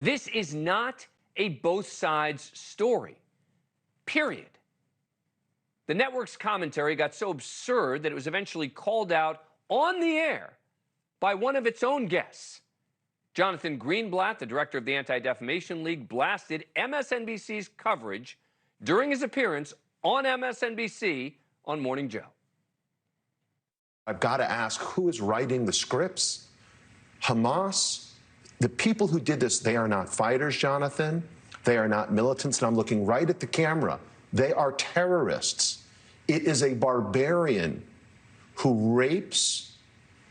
This is not a both sides story, period. The network's commentary got so absurd that it was eventually called out on the air by one of its own guests. Jonathan Greenblatt, the director of the Anti-Defamation League, blasted MSNBC's coverage during his appearance on MSNBC on Morning Joe. I've got to ask, who is writing the scripts? Hamas? The people who did this, they are not fighters, Jonathan. They are not militants, and I'm looking right at the camera. They are terrorists. It is a barbarian who rapes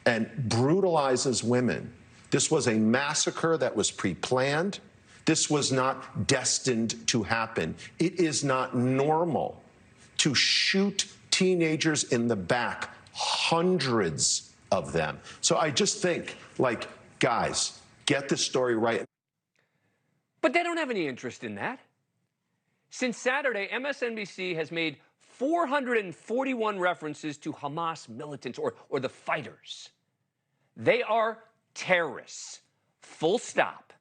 and brutalizes women. This was a massacre that was pre-planned. This was not destined to happen. It is not normal to shoot teenagers in the back, hundreds of them. So I just think, like, guys, get this story right. But they don't have any interest in that. Since Saturday, MSNBC has made 441 references to Hamas militants or the fighters. They are terrorists, full stop.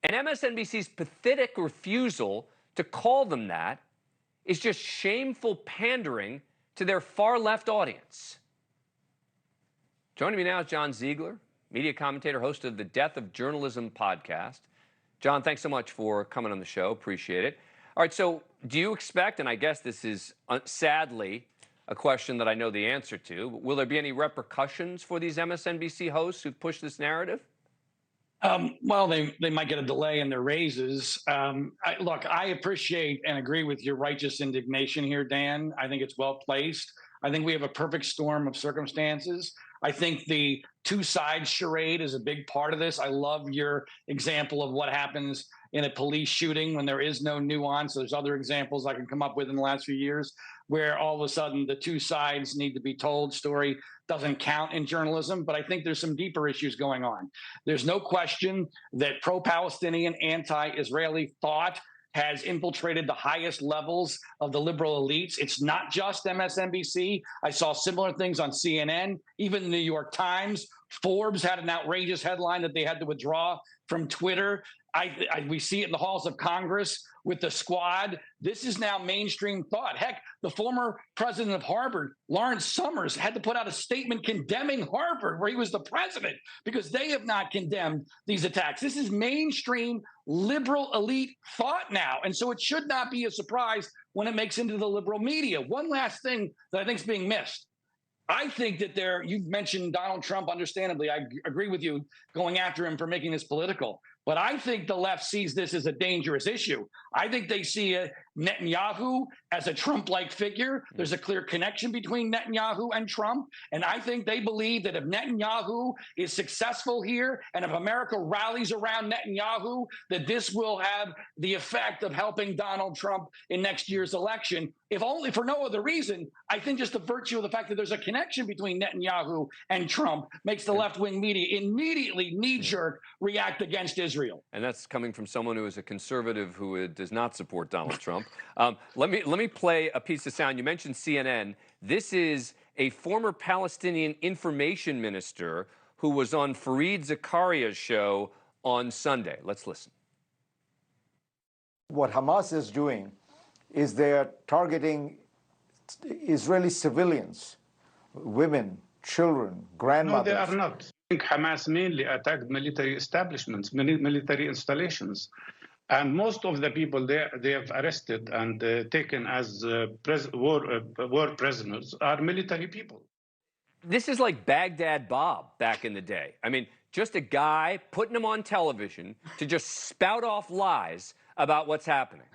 And MSNBC's pathetic refusal to call them that is just shameful pandering to their far-left audience. Joining me now is John Ziegler, media commentator, host of the Death of Journalism podcast. John, thanks so much for coming on the show. Appreciate it. All right, so do you expect, and I guess this is sadly a question that I know the answer to, will there be any repercussions for these MSNBC hosts who push this narrative? Well, they might get a delay in their raises. Look, I appreciate and agree with your righteous indignation here, Dan. I think it's well placed. I think we have a perfect storm of circumstances. I think the two sides charade is a big part of this. I love your example of what happens in a police shooting when there is no nuance. There's other examples I can come up with in the last few years where all of a sudden the two sides need to be told story doesn't count in journalism. But I think there's some deeper issues going on. There's no question that pro-Palestinian, anti-Israeli thought has infiltrated the highest levels of the liberal elites. It's not just MSNBC. I saw similar things on CNN, even the New York Times. Forbes had an outrageous headline that they had to withdraw from Twitter. We see it in the halls of Congress with the squad. This is now mainstream thought. Heck, the former president of Harvard, Lawrence Summers, had to put out a statement condemning Harvard, where he was the president, because they have not condemned these attacks. This is mainstream liberal elite thought now. And so it should not be a surprise when it makes into the liberal media. One last thing that I think is being missed. I think that you've mentioned Donald Trump, understandably. I agree with you going after him for making this political. But I think the left sees this as a dangerous issue. I think they see Netanyahu as a Trump-like figure. There's a clear connection between Netanyahu and Trump. And I think they believe that if Netanyahu is successful here and if America rallies around Netanyahu, that this will have the effect of helping Donald Trump in next year's election. If only for no other reason, I think just the virtue of the fact that there's a connection between Netanyahu and Trump makes the left-wing media immediately knee-jerk react against Israel. And that's coming from someone who is a conservative who does not support Donald Trump. Let me play a piece of sound. You mentioned CNN. This is a former Palestinian information minister who was on Fareed Zakaria's show on Sunday. Let's listen. What Hamas is doing is they're targeting Israeli civilians, women, children, grandmothers. No, they are not. I think Hamas mainly attacked military establishments, military installations. And most of the people they have arrested and taken as war prisoners are military people. This is like Baghdad Bob back in the day. I mean, just a guy putting him on television to just spout off lies about what's happening.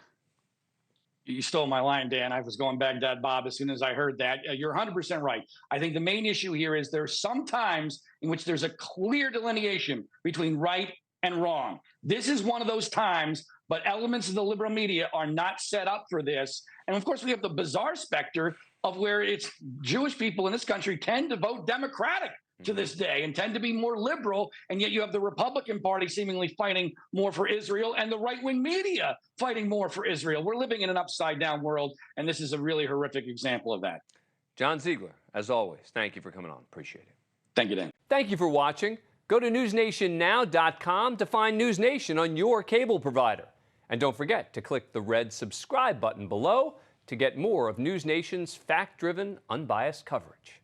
You stole my line, Dan. I was going Baghdad Bob as soon as I heard that. You're 100% right. I think the main issue here is there's some times in which there's a clear delineation between right and wrong. This is one of those times, but elements of the liberal media are not set up for this. And of course, we have the bizarre specter of where it's Jewish people in this country tend to vote Democratic to this day and tend to be more liberal, and yet you have the Republican Party seemingly fighting more for Israel and the right-wing media fighting more for Israel. We're living in an upside-down world, and this is a really horrific example of that. John Ziegler, as always, thank you for coming on. Appreciate it. Thank you, Dan. Thank you for watching. Go to newsnationnow.com to find News Nation on your cable provider. And don't forget to click the red subscribe button below to get more of News Nation's fact-driven, unbiased coverage.